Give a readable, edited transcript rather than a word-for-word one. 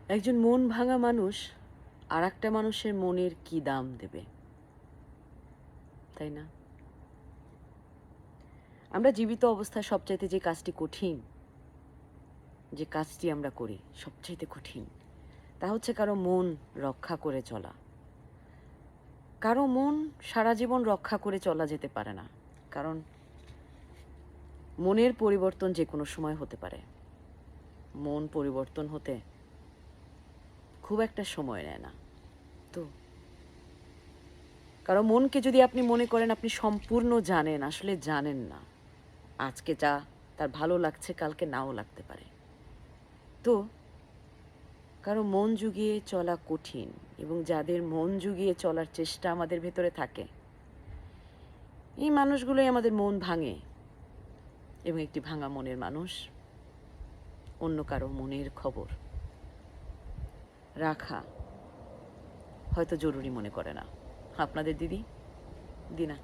একজন মন ভাঙা মানুষ আর একটা মানুষের মনের কি দাম দেবে, তাই না? আমরা জীবিত অবস্থায় সবচাইতে যে কাজটি কঠিন, যে কাজটি আমরা করি সবচাইতে কঠিন, তা হচ্ছে কারো মন রক্ষা করে চলা। কারো মন সারা জীবন রক্ষা করে চলা যেতে পারে না, কারণ মনের পরিবর্তন যে কোনো সময় হতে পারে। মন পরিবর্তন হতে খুব একটা সময় নেয় না। তো কারো মনকে যদি আপনি মনে করেন আপনি সম্পূর্ণ জানেন, আসলে জানেন না। আজকে যা তার ভালো লাগছে কালকে নাও লাগতে পারে। তো কারো মন জুগিয়ে চলা কঠিন, এবং যাদের মন জুগিয়ে চলার চেষ্টা আমাদের ভেতরে থাকে, এই মানুষগুলোই আমাদের মন ভাঙে। এবং একটি ভাঙা মনের মানুষ অন্য কারো মনের খবর রাখা হয়তো জরুরি মনে করে না। আপনাদের দিদি দিনা।